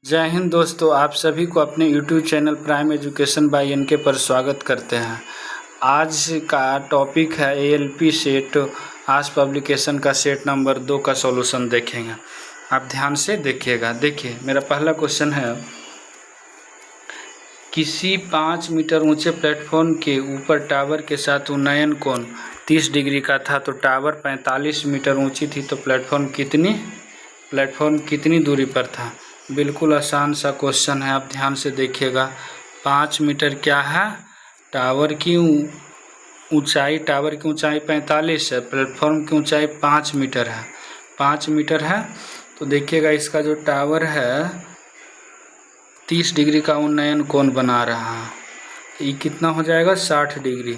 जय हिंद दोस्तों, आप सभी को अपने YouTube channel prime education by NK पर स्वागत करते हैं। आज का टॉपिक है ALP सेट आज पब्लिकेशन का सेट नंबर 2 का सॉल्यूशन देखेंगे। आप ध्यान से देखिएगा। देखिए, मेरा पहला क्वेश्चन है, किसी 5 मीटर ऊंचे प्लेटफॉर्म के ऊपर टावर के साथ उन्नयन कोण 30 डिग्री का था, तो टावर 45 मीटर ऊंची थी, तो प्लेटफॉर्म कितनी दूरी पर था। बिल्कुल आसान सा क्वेश्चन है, आप ध्यान से देखिएगा। 5 मीटर क्या है, टावर की ऊंचाई 45 है, प्लेटफॉर्म की ऊंचाई 5 मीटर है। 5 मीटर है तो देखिएगा, इसका जो टावर है 30 डिग्री का उन्नयन कोण बना रहा है। ये कितना हो जाएगा, 60 डिग्री।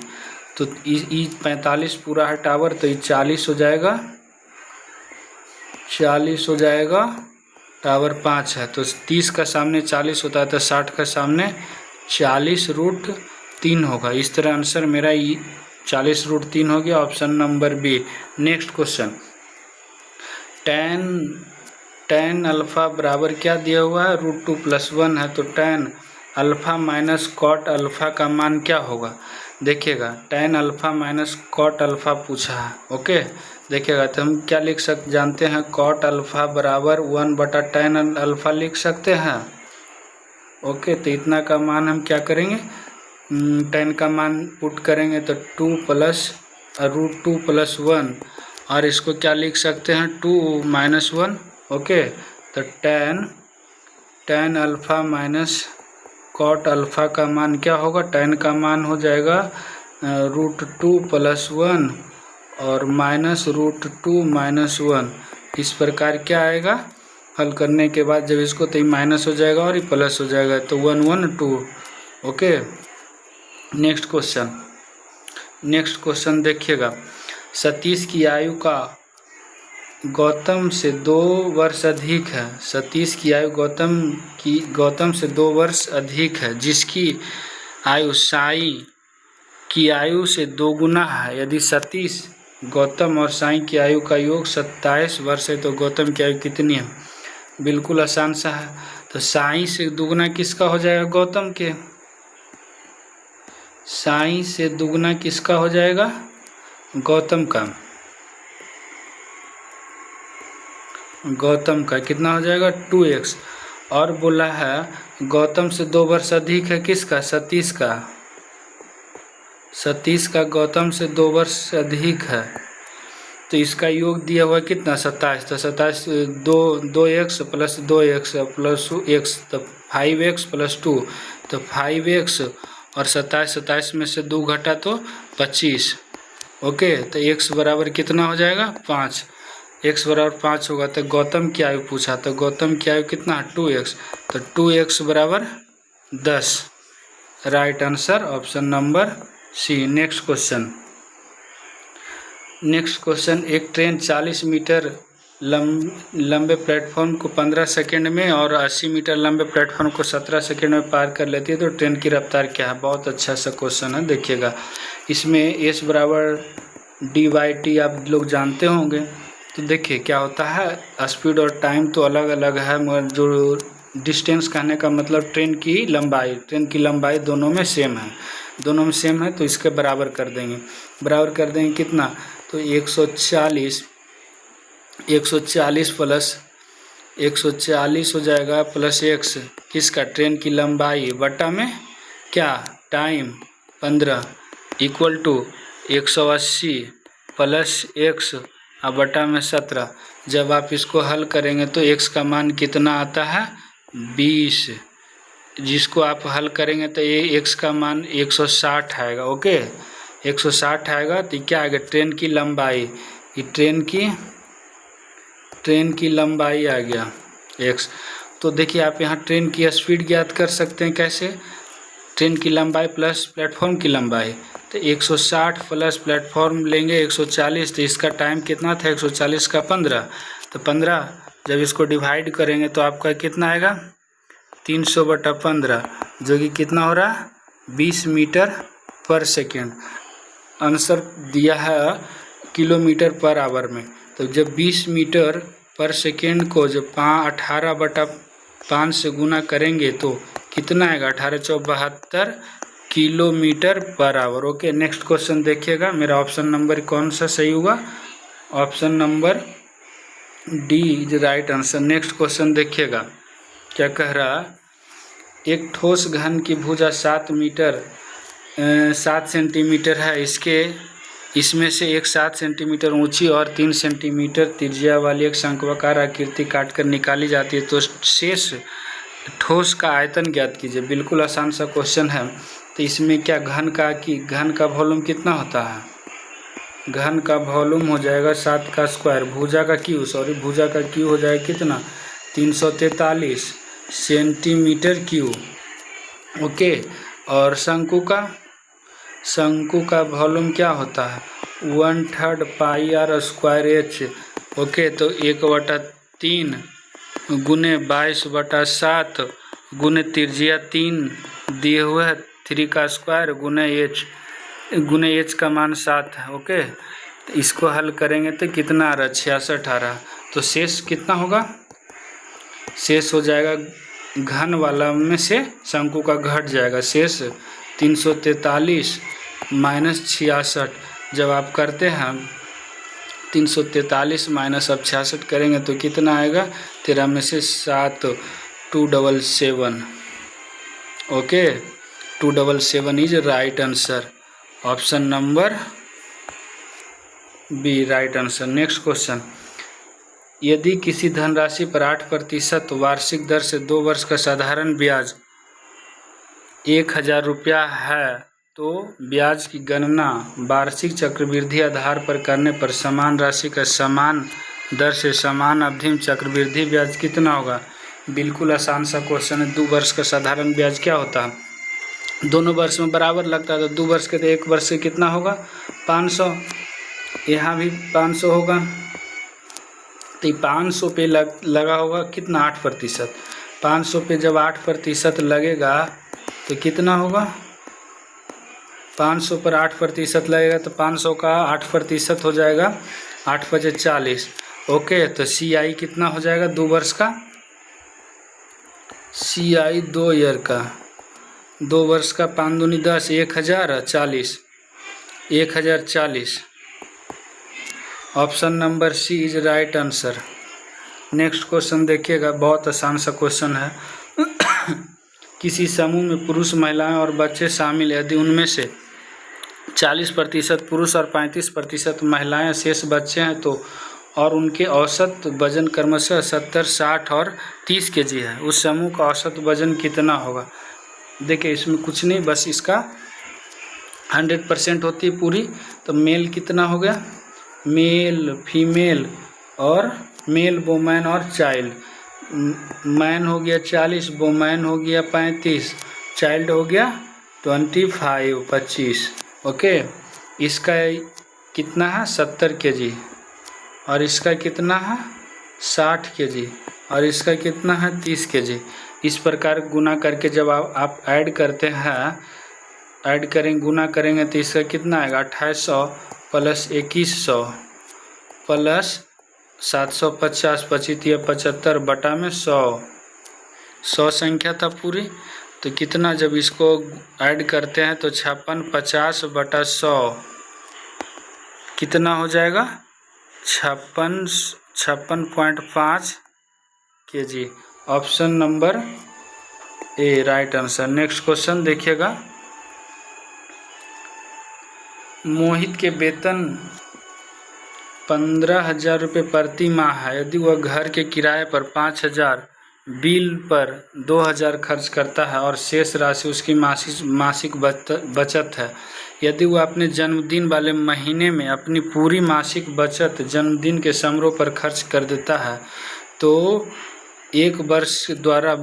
तो 45 पूरा है टावर, तो ये 40 हो जाएगा। 40 हो जाएगा, टावर 5 है तो 30 का सामने 40 होता है, तो 60 का सामने 40√3 होगा। इस तरह आंसर मेरा 40√3 हो गया, option number B. Next question, tan alpha बराबर क्या दिया हुआ है, √2 + 1 है, तो tan alpha minus cot alpha का मान क्या होगा। देखिएगा, tan alpha minus cot alpha पूछा है। ओके, देखिएगा तो हम क्या जानते हैं, कॉट अल्फ़ा बराबर 1/tan अल्फ़ा लिख सकते हैं। ओके, तो इतना का मान हम क्या करेंगे, tan का मान पुट करेंगे तो 2 + √2 + 1, और इसको क्या लिख सकते हैं, 2 - 1। ओके, तो tan alpha minus cot alpha का मान क्या होगा, tan का मान हो जाएगा √2 + 1 और -√2 - 1। इस प्रकार क्या आएगा, हल करने के बाद जब इसको, तो ये माइनस हो जाएगा और ये प्लस हो जाएगा, तो 1 1 2। ओके, नेक्स्ट क्वेश्चन देखिएगा, सतीश की आयु का गौतम से 2 वर्ष अधिक है। सतीश की आयु गौतम से 2 वर्ष अधिक है, जिसकी आयु साई की आयु से 2 गुना है। यदि सतीश, गौतम और साई की आयु का योग 27 वर्ष है, तो गौतम की आयु कितनी है। बिल्कुल आसान सा है, तो साई से दुगुना किसका हो जाएगा, गौतम के। साई से दुगुना किसका हो जाएगा, गौतम का कितना हो जाएगा, 2x। और बोला है गौतम से 2 वर्ष अधिक है किसका, सतीश का गौतम से 2 वर्ष अधिक है, तो इसका योग दिया हुआ कितना, 27। तो 27 2x + 2x + x, तो 5x + 2, तो 5x, और 27 में से 2 घटा तो 25। ओके, तो x बराबर कितना हो जाएगा, 5। x बराबर 5 होगा, तो गौतम की आयु पूछा, तो गौतम की आयु कितना है, 2x, तो 2x बराबर 10। Right answer option number C. Next question, एक ट्रेन 40 मीटर लंबे प्लेटफॉर्म को 15 सेकंड में और 80 मीटर लंबे प्लेटफॉर्म को 17 सेकंड में पार कर लेती है, तो ट्रेन की रफ्तार क्या है। बहुत अच्छा सा क्वेश्चन है। देखिएगा, इसमें s बराबर d/t आप लोग जानते होंगे। तो देखिए क्या होता है, स्पीड और टाइम तो अलग अलग है, मगर जो डिस्टेंस कहने का मतलब ट्रेन की लंबाई दोनों में सेम है, तो इसके बराबर कर देंगे कितना, तो 140 हो जाएगा, प्लस x किसका, ट्रेन की लंबाई बटा में क्या, time 15 equal to 180 plus x और बटा में 17। जब आप इसको हल करेंगे तो x का मान कितना आता है, 20। जिसको आप हल करेंगे तो ये x का मान 160 आएगा। ओके, 160 आएगा, तो क्या आएगा, ट्रेन की लंबाई, ट्रेन की लंबाई आ गया x। तो देखिए, आप यहाँ ट्रेन की स्पीड ज्ञात कर सकते हैं कैसे, ट्रेन की लंबाई प्लस प्लेटफॉर्म की लंबाई, तो 160 प्लस प्लेटफॉर्म लेंगे 140, तो इसका टाइम कितना था, 140 का 15, तो 15 जब इसको डिवाइड करेंगे तो आपका कितना आएगा, 300/15, जो कि कितना हो रहा है, 20 मीटर पर सेकेंड। आंसर दिया है किलोमीटर पर आवर में, तो जब 20 मीटर पर सेकेंड को जब 18/15 5 से गुना करेंगे तो कितना आएगा 1872 kilometre per hour. Okay, next question देखिएगा। मेरा ऑप्शन नंबर कौन सा सही हुआ? Option number D is right answer. Next question देखिएगा क्या कह रहा। एक ठोस घन की भुजा 7 सेंटीमीटर है। इसमें से एक 7 सेंटीमीटर ऊंची और 3 सेंटीमीटर त्रिज्या वाली एक शंक्वाकार आकृति काटकर निकाली जाती है, तो शेष ठोस का आयतन ज्ञात कीजिए। बिल्कुल आसान सा क्वेश्चन है। तो इसमें क्या घन का वॉल्यूम कितना होता है? घन का वॉल्यूम हो जाएगा 7 का स्क्वायर, भुजा का क्यू हो जाएगा कितना 343 सेंटीमीटर क्यूब। ओके, और शंकु का वॉल्यूम क्या होता है 1/3 पाई आर स्क्वायर एच। ओके, तो 1/3 गुने 22/7 गुने त्रिज्या 3 दिए हुए है 3 का स्क्वायर गुने एच का मान 7 है। ओके, तो इसको हल करेंगे तो कितना आ रहा है 66 आ रहा। तो शेष कितना होगा? शेष हो जाएगा घन वाला में से शंकु का घट जाएगा, शेष 343 माइनस 66। जब आप करते हैं 343 माइनस अब 66 करेंगे तो कितना आएगा 13 में से 7 277। Okay, 277 is right answer. Option number B right answer. Next question. यदि किसी धनराशि पर 8% वार्षिक दर से 2 वर्ष का साधारण ब्याज 1000 रुपया है, तो ब्याज की गणना वार्षिक चक्रवृद्धि आधार पर करने पर समान राशि का समान दर से समान अवधि में चक्रवृद्धि ब्याज कितना होगा? बिल्कुल आसान सा क्वेश्चन है। 2 वर्ष का साधारण ब्याज क्या होता है? दोनों वर्ष में बराबर लगता है, तो 2 वर्ष के तो 1 वर्ष से कितना होगा 500। यहाँ भी 500 होगा, तो 500 पे लगा होगा कितना 8%। 500 पे जब 8% लगेगा तो कितना होगा 500 पर 8% लगेगा तो 500 का 8% हो जाएगा 8×5 = 40। ओके, तो CI कितना हो जाएगा 2 वर्ष का? CI 2 ईयर का 2 वर्ष का 5 दूनी 10 1040 1040। Option number C is right answer. Next question देखिएगा, बहुत आसान सा क्वेश्चन है। किसी समूह में पुरुष, महिलाएं और बच्चे शामिल, यदि उनमें से 40% पुरुष और 35% महिलाएं शेष बच्चे हैं तो और उनके औसत वजन क्रमशः 70, 60 और 30 kg है, उस समूह का औसत वजन कितना होगा? देखिए, इसमें कुछ नहीं, बस इसका 100% होती है पूरी। तो मेल कितना हो गया? मेल, फीमेल और मेल, वोमैन और चाइल्ड। मैन हो गया 40, वोमैन हो गया 35, चाइल्ड हो गया 25। ओके, इसका कितना है 70 kg और इसका कितना है 60 kg और इसका कितना है 30 kg। इस प्रकार गुना करके जब आप ऐड करते हैं, गुना करेंगे तो इसका कितना आएगा 2800 प्लस 2100 प्लस 750 25 75 बटा में 100 संख्या था पूरी। तो कितना जब इसको ऐड करते हैं तो 56 50 बटा 100 कितना हो जाएगा 56.5 kg। Option number A right answer. Next question देखिएगा। मोहित के वेतन 15,000 रुपये प्रति माह है। यदि वह घर के किराए पर 5,000, बिल पर 2,000 खर्च करता है और शेष राशि उसकी मासिक बचत है। यदि वह अपने जन्मदिन वाले महीने में अपनी पूरी मासिक बचत जन्मदिन के समारोह पर खर्च कर देता है, तो 1 वर्ष द्वारा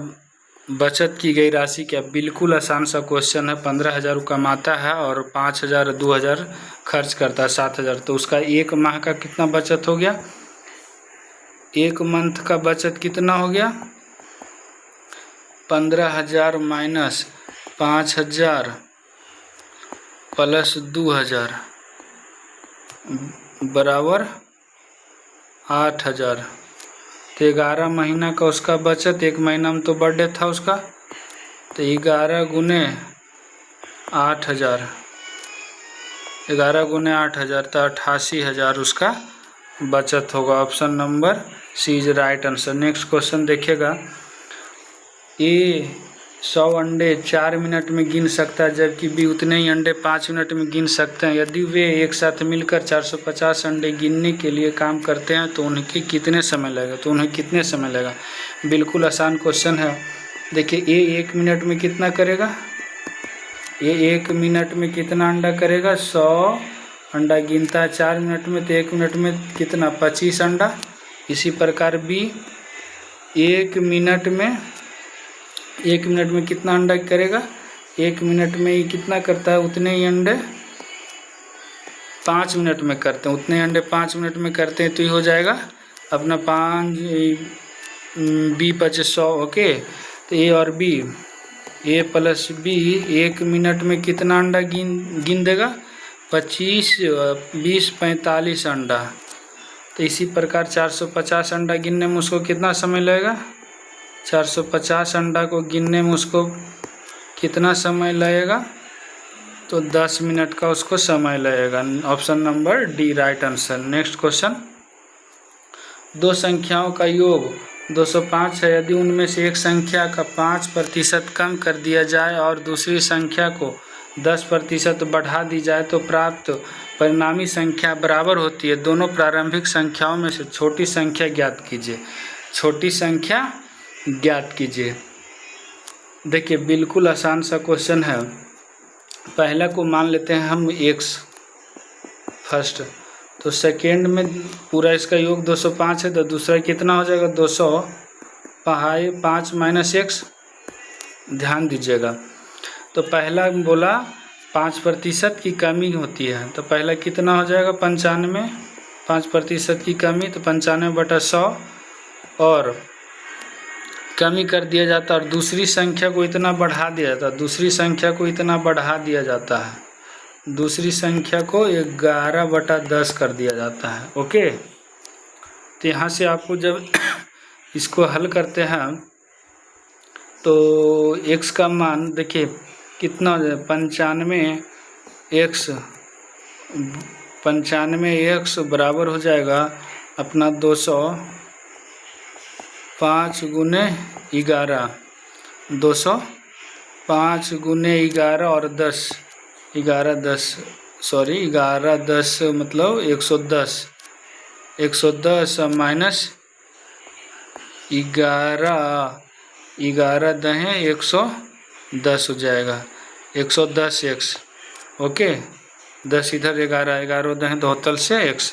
बचत की गई राशि क्या? बिल्कुल आसान सा क्वेश्चन है। 15,000 कमाता है और 5,000 2,000 खर्च करता है 7,000, तो उसका 1 माह का कितना बचत हो गया? 1 मंथ का बचत कितना हो गया 15,000 माइनस 5,000 प्लस 2,000 बराबर 8,000। तो 11 महीना का उसका बचत, 1 महीना में तो बर्थडे था उसका, तो 11 गुने 8,000, 11 गुने 8,000 तो 88,000 उसका बचत होगा। Option number C is right answer. Next question देखिएगा, ए 100 अंडे 4 मिनट में गिन सकता है जबकि बी उतने ही अंडे 5 मिनट में गिन सकते हैं। यदि वे एक साथ मिलकर 450 अंडे गिनने के लिए काम करते हैं तो उनके कितने समय लगेगा, तो उन्हें कितने समय लगेगा। बिल्कुल आसान क्वेश्चन है। देखिए ए 1 मिनट में कितना करेगा, ये 1 मिनट में कितना अंडा करेगा, 100 अंडा गिनता है 4 मिनट में, तो 1 मिनट में कितना 25 अंडा। इसी प्रकार बी 1 मिनट में कितना अंडा करेगा, 1 मिनट में ही कितना करता है, उतने ही अंडे 5 मिनट में करते हैं, उतने अंडे 5 मिनट में करते हैं। तो ये हो जाएगा अपना 5 बी 2500। ओके, तो ए और बी, ए प्लस बी 1 मिनट में कितना अंडा गिन देगा, 25 20 45 अंडा। तो इसी प्रकार 450 अंडा गिनने में उसको कितना समय लगेगा, 450 अंडा को गिनने में उसको कितना समय लगेगा, तो 10 मिनट का उसको समय लगेगा। Option number D right answer. Next question, दो संख्याओं का योग 205 है। यदि उनमें से एक संख्या का 5% कम कर दिया जाए और दूसरी संख्या को 10% बढ़ा दी जाए तो प्राप्त परिणामी संख्या बराबर होती है। दोनों प्रारंभिक संख्याओं में से छोटी संख्या ज्ञात कीजिए। छोटी संख्या ज्ञात कीजिए। देखिए बिल्कुल आसान सा क्वेश्चन है। पहला को मान लेते हैं हम x फर्स्ट, तो सेकेंड में पूरा इसका योग 205 है, तो दूसरा कितना हो जाएगा 205 माइनस x। ध्यान दीजिएगा, तो पहला बोला 5% की कमी होती है, तो पहला कितना हो जाएगा 95, 5% की कमी, तो 95/100 और कमी कर दिया जाता है। और दूसरी संख्या को इतना बढ़ा दिया जाता है, दूसरी संख्या को इतना बढ़ा दिया जाता है, दूसरी संख्या को 11/10 कर दिया जाता है। ओके, तो यहाँ से आपको जब इसको हल करते हैं तो x का मान देखिए कितना हो जाए, 95x बराबर हो जाएगा अपना 205 गुने 11, 205 गुने 11 और 10, 11 10 मतलब 110, 110 माइनस 11 दहें 110 हो जाएगा, 110x। ओके, 10 इधर 11 दहें 72 से x,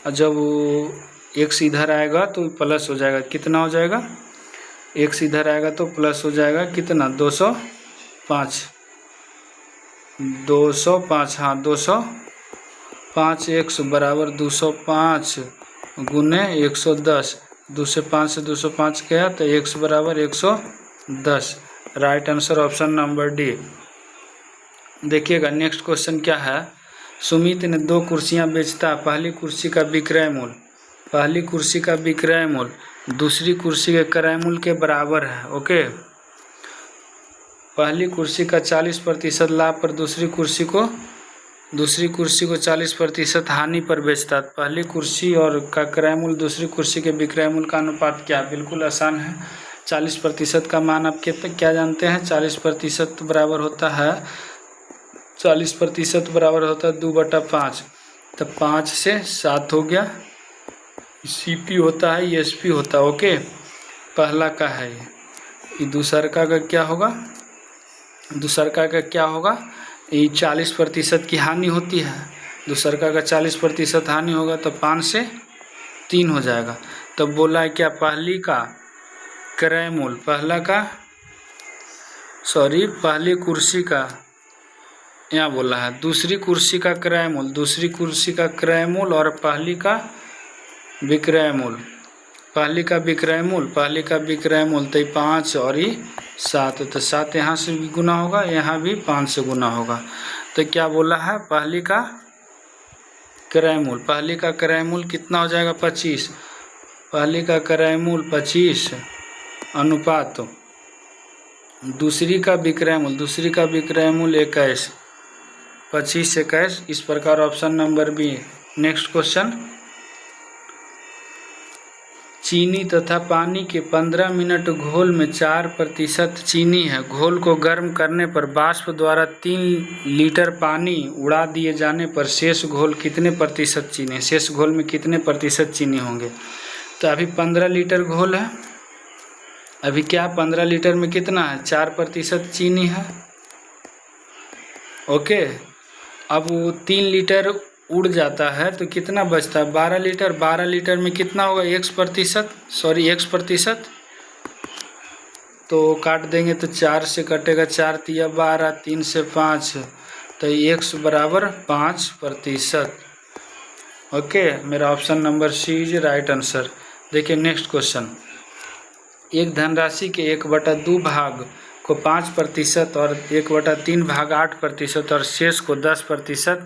और जब x इधर आएगा तो प्लस हो जाएगा, कितना हो जाएगा, x इधर आएगा तो प्लस हो जाएगा कितना 205, हाँ 205x बराबर 205 गुने 110, 205 से 205 गया तो x बराबर 110। Right answer option number D. देखिएगा नेक्स्ट क्वेश्चन क्या है। सुमित ने 2 कुर्सियां बेचता है। पहली कुर्सी का विक्रय मूल्य दूसरी कुर्सी के क्रय मूल्य के बराबर है। ओके, पहली कुर्सी का 40% लाभ पर दूसरी कुर्सी को 40% हानि पर बेचता है। पहली कुर्सी और का क्रय मूल्य दूसरी कुर्सी के विक्रय मूल्य का अनुपात क्या है। बिल्कुल आसान है। 40% का मान आप क्या जानते हैं, 40% बराबर होता है 2/5, तो 5 से 7 हो गया। CP होता है, ESP होता है। ओके, पहला का है ये, दूसरा का क्या होगा, ये 40% की हानि होती है, दूसरा का 40% हानि होगा तो 5 से 3 हो जाएगा। तो बोला है क्या, पहली कुर्सी का यहाँ बोला है दूसरी कुर्सी का क्रय मूल्य और पहली का विक्रय मूल्य, पहली का विक्रय मूल्य तो 5 और ये 7, तो 7 यहाँ से भी गुना होगा, यहाँ भी 5 से गुना होगा। तो क्या बोला है, पहली का क्रय मूल्य कितना हो जाएगा 25, पहली का क्रयमूल 25 अनुपात दूसरी का विक्रय मूल 21, 25 21, इस प्रकार option number B. Next question, चीनी तथा पानी के 15 मिनट घोल में 4% चीनी है। घोल को गर्म करने पर वाष्प द्वारा 3 लीटर पानी उड़ा दिए जाने पर शेष घोल कितने प्रतिशत चीनी, शेष घोल में कितने प्रतिशत चीनी होंगे। तो अभी 15 लीटर घोल है, अभी क्या 15 लीटर में कितना है, 4% चीनी है। ओके, अब वो 3 लीटर उड़ जाता है तो कितना बचता है, 12 लीटर। 12 लीटर में कितना होगा, x प्रतिशत। तो काट देंगे तो 4 से कटेगा, 4 तिया 12, 3 से 5, तो x बराबर 5%। ओके, मेरा option number C is right answer. देखिए नेक्स्ट क्वेश्चन, एक धनराशि के 1/2 भाग को 5% और 1/3 भाग 8% और शेष को 10%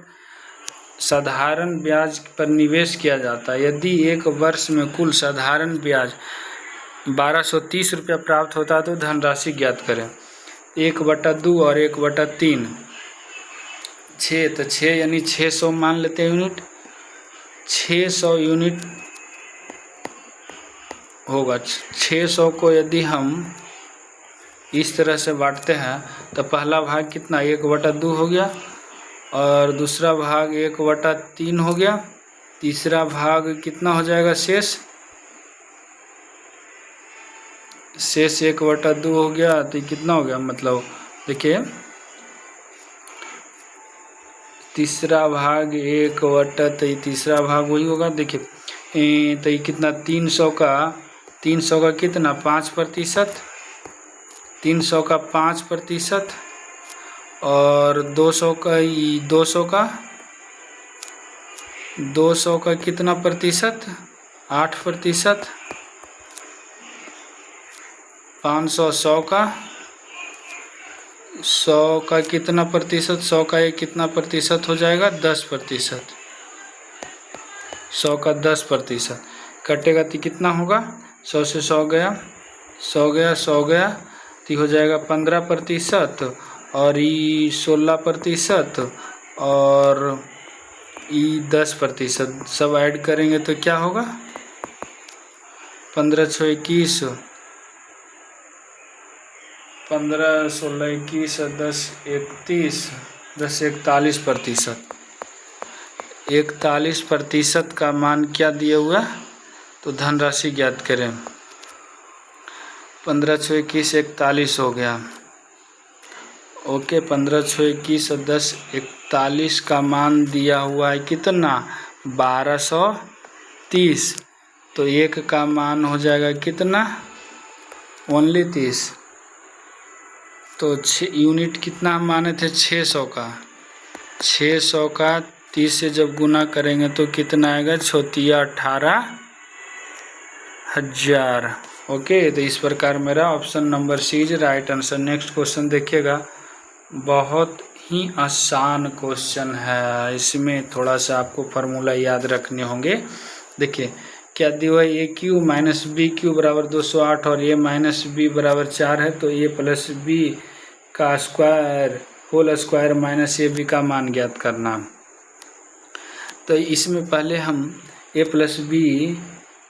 साधारण ब्याज पर निवेश किया जाता है। यदि एक वर्ष में कुल साधारण ब्याज 1230 रुपया प्राप्त होता है तो धनराशि ज्ञात करें। 1/2 और 1/3, 6, तो 6 यानी 600 मान लेते हैं यूनिट, 600 यूनिट होगा। 600 को यदि हम इस तरह से बांटते हैं तो पहला भाग कितना, 1/2 हो गया, और दूसरा भाग 1/3 हो गया, तीसरा भाग कितना हो जाएगा, शेष 1/2 हो गया, तो कितना हो गया, मतलब देखिए तीसरा भाग 1/, तो तीसरा भाग वही होगा। देखिए तो ये कितना, 300 का कितना 5%, 300 का 5%, और 200 का कितना प्रतिशत, 8%, 500 100 का कितना प्रतिशत, 100 का ये कितना प्रतिशत हो जाएगा, 10%, 100 का 10% कटेगा तो कितना होगा, 100 से 100 गया, 100 गया तो हो जाएगा 15%, और ये 16%, और ये 10%, सब ऐड करेंगे तो क्या होगा, 15 6 21, 15 16 21, 10 31, 10 41%। 41% का मान क्या दिया हुआ, तो धनराशि ज्ञात करें। 15 6 21 41 हो गया। ओके, 15 6 21 और 10 41 का मान दिया हुआ है कितना, 1230, तो एक का मान हो जाएगा कितना, ओनली 30, तो 6 यूनिट कितना हम माने थे, 600 का, 600 का 30 से जब गुना करेंगे तो कितना आएगा, 18,000। ओके, तो इस प्रकार मेरा option number C is right answer. Next question देखिएगा, बहुत ही आसान क्वेश्चन है, इसमें थोड़ा सा आपको फार्मूला याद रखने होंगे। देखिए क्या दिया हुआ है, a³ माइनस b³ बराबर 208 और a माइनस b बराबर 4 है, तो a प्लस b का square whole square minus ab का मान ज्ञात करना। तो इसमें पहले हम a प्लस b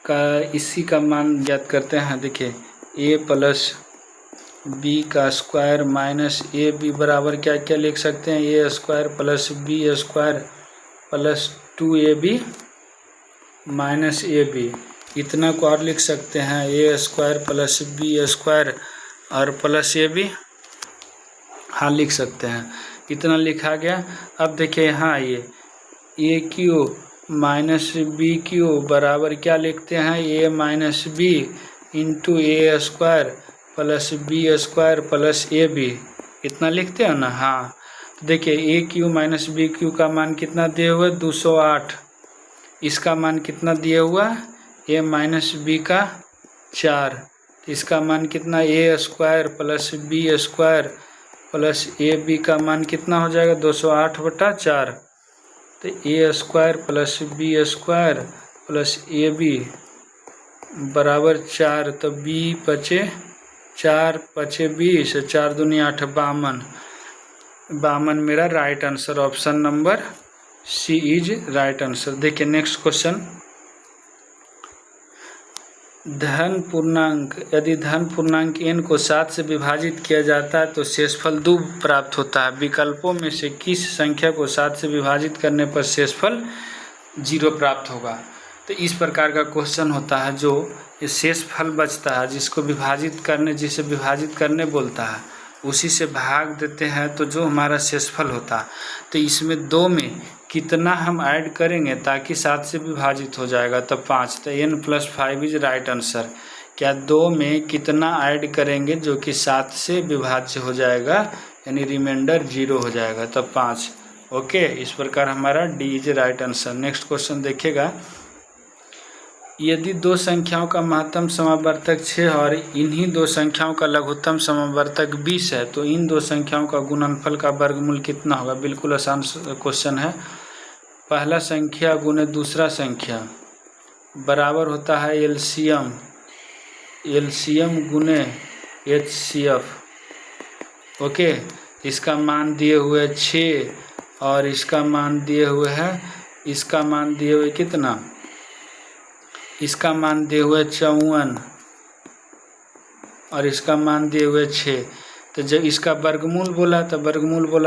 का इसी का मान ज्ञात करते हैं। देखिए a प्लस b का स्क्वायर माइनस ए बी बराबर क्या क्या लिख सकते हैं, a square plus b square plus 2ab minus A B, इतना को और लिख सकते हैं, a square plus b square और प्लस ए बी, हाँ लिख सकते हैं, इतना लिखा गया। अब देखिए यहाँ ये a³ माइनस b³ बराबर क्या लिखते हैं, a minus b into A square plus B square plus A B, इतना लिखते हैं ना। हाँ, तो देखिए a³ माइनस b³ का मान कितना दिए हुआ है, 208, इसका मान कितना दिया हुआ है, a माइनस b का 4, तो इसका मान कितना, a square plus B square plus A B का मान कितना हो जाएगा, 208/4, तो a square plus B square plus A B बराबर 4, तो बी पचे 4 पचे 20, 4 दूनी 8, 52। 52 मेरा right answer, option number C is right answer. देखिए नेक्स्ट क्वेश्चन, धन पूर्णांक, यदि धन पूर्णांक n को 7 से विभाजित किया जाता है तो शेषफल 2 प्राप्त होता है। विकल्पों में से किस संख्या को 7 से विभाजित करने पर शेषफल 0 प्राप्त होगा। तो इस प्रकार का क्वेश्चन होता है, जो ये शेषफल बचता है जिसको विभाजित करने, जिसे विभाजित करने बोलता है, उसी से भाग देते हैं तो जो हमारा शेषफल होता है। तो इसमें 2 में कितना हम ऐड करेंगे ताकि 7 से विभाजित हो जाएगा, तो 5, तो n+5 इज राइट आंसर। क्या 2 में कितना ऐड करेंगे जो कि 7 से विभाज्य हो जाएगा, यानी रिमाइंडर 0 हो जाएगा, तो 5। ओके, इस प्रकार हमारा D is right answer. Next question देखिएगा, यदि 2 संख्याओं का महत्तम समावर्तक 6 और इन्हीं 2 संख्याओं का लघुत्तम समावर्तक 20 है तो इन 2 संख्याओं का गुणनफल का वर्गमूल कितना होगा। बिल्कुल आसान क्वेश्चन है। पहला संख्या गुने दूसरा संख्या बराबर होता है एलसीएम, एलसीएम गुने एचसीएफ। ओके, इसका मान दिए हुए 6 और इसका मान दिए हुए है, इसका मान दिए हुए कितना, इसका मान दिए हुए 54 और इसका मान दिए हुए 6। तो जब इसका वर्गमूल बोला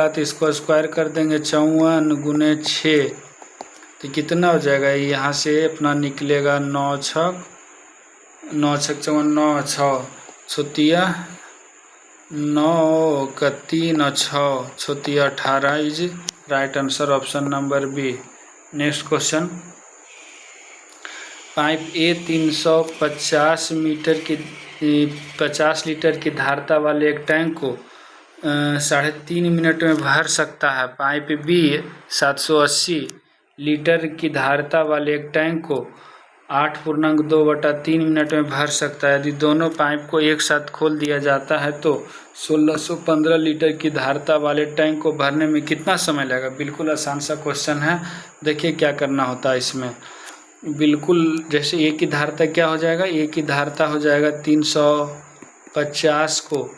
तो इसको स्क्वायर कर देंगे, 54 गुने 6, तो कितना हो जाएगा, यहाँ से अपना निकलेगा 9 छक 54, 9 6 छुतिया 9 का 3 और 6 छुतिया 18 is right answer, option number B. Next question, pipe A 350 metre की 50 लीटर की धारता वाले एक टैंक को 3.5 मिनट में भर सकता है। पाइप बी 780 लीटर की धारता वाले एक टैंक को 8.2/3 मिनट में भर सकता है। यदि दोनों पाइप को एक साथ खोल दिया जाता है तो 1615 लीटर की धारता वाले टैंक को भरने में कितना समय लगेगा। बिल्कुल आसान सा क्वेश्चन है। देखिए क्या करना होता है इसमें, बिल्कुल जैसे ए की धारता क्या हो जाएगा, ए की धारता हो जाएगा 350 को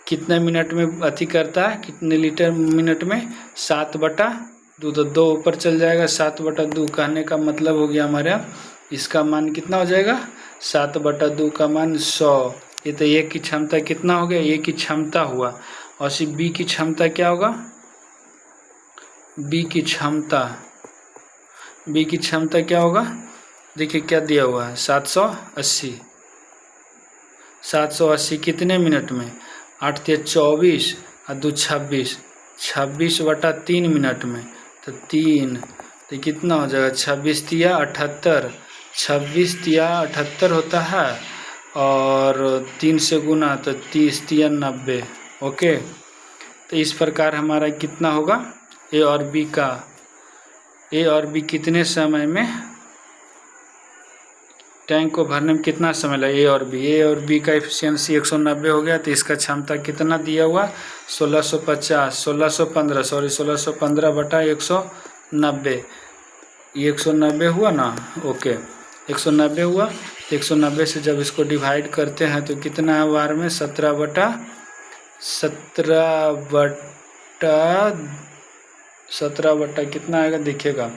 कितने मिनट में अति करता है, कितने लीटर मिनट में, 7/2, तो 2 ऊपर चल जाएगा, 7/2 कहने का मतलब हो गया हमारा इसका मान कितना हो जाएगा, 7/2 का मान 100। ये तो ए की क्षमता कितना हो गया, ए की क्षमता हुआ, और सिर्फ बी की क्षमता क्या होगा, बी की क्षमता क्या होगा, देखिए क्या दिया हुआ है 780 कितने मिनट में, 8 × 24 और 2 26, 26/3 मिनट में, तो 3, तो कितना हो जाएगा, 26 × 78, 26 × 78 होता है, और 3 से गुना तो 30 × 90। ओके, तो इस प्रकार हमारा कितना होगा, ए और बी कितने समय में टैंक को भरने में कितना समय लगा, ए और बी का एफिशिएंसी 190 हो गया, तो इसका क्षमता कितना दिया हुआ 1615/190, 190 हुआ ना। ओके, 190 हुआ, 190 से जब इसको डिवाइड करते हैं तो कितना है वार में 17 कितना आएगा देखिएगा,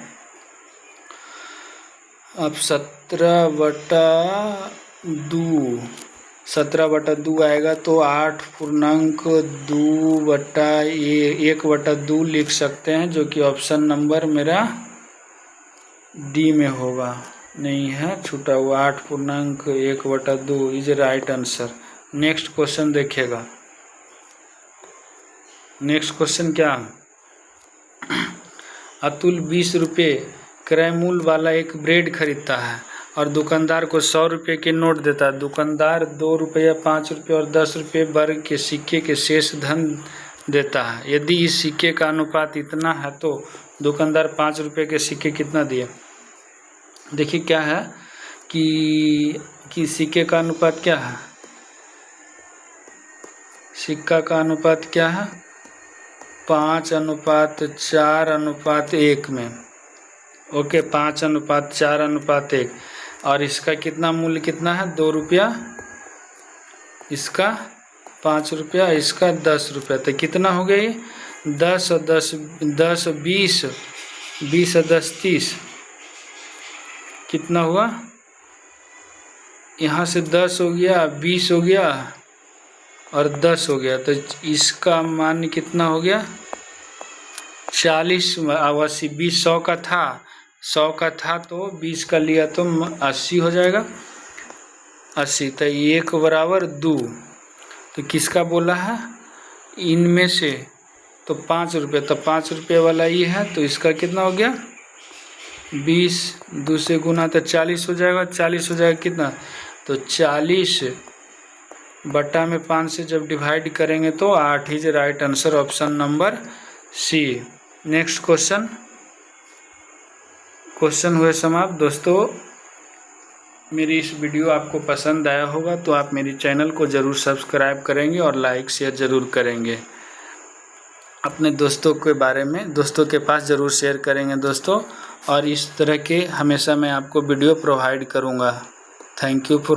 अब 17/2 आएगा, तो 8.2/1/2 लिख सकते हैं, जो कि ऑप्शन नंबर मेरा डी में होगा, नहीं है छूटा हुआ, 8.1/2 is right answer. Next question देखिएगा, नेक्स्ट क्वेश्चन क्या, अतुल 20 रुपये क्रय मूल्य वाला एक ब्रेड खरीदता है और दुकानदार को 100 रुपये के नोट देता है। दुकानदार 2 रुपये, 5 रुपये और 10 रुपये वर्ग के सिक्के के शेष धन देता है। यदि इस सिक्के का अनुपात इतना है तो दुकानदार 5 रुपये के सिक्के कितना दिए। देखिए क्या है कि सिक्के का अनुपात क्या है, सिक्का का अनुपात क्या है, 5:4:1 में। ओके, 5:4:1। और इसका कितना मूल्य कितना है 2 रुपया, इसका 5 रुपया, इसका 10 रुपया। तो कितना हो गया ये 10 और 10 10 20 20 और 10 30 कितना हुआ, यहाँ से 10 हो गया, 20 हो गया और 10 हो गया। तो इसका मान कितना हो गया 40 80 20 100 का था, 100 का था तो 20 का लिया तो 80 हो जाएगा, 80। तो 1 बराबर 2। तो किसका बोला है इनमें से, तो 5 रुपये, तो 5 रुपये वाला ये है। तो इसका कितना हो गया 20 2 से गुना तो 40 हो जाएगा, 40 हो जाएगा कितना, तो 40 बटा में 5 से जब डिवाइड करेंगे तो 8 is right answer, option number C. Next question हुए समाप्त। दोस्तों मेरी इस वीडियो आपको पसंद आया होगा तो आप मेरी चैनल को ज़रूर सब्सक्राइब करेंगे और लाइक शेयर ज़रूर करेंगे, अपने दोस्तों के बारे में दोस्तों के पास ज़रूर शेयर करेंगे दोस्तों। और इस तरह के हमेशा मैं आपको वीडियो प्रोवाइड करूँगा। Thank you for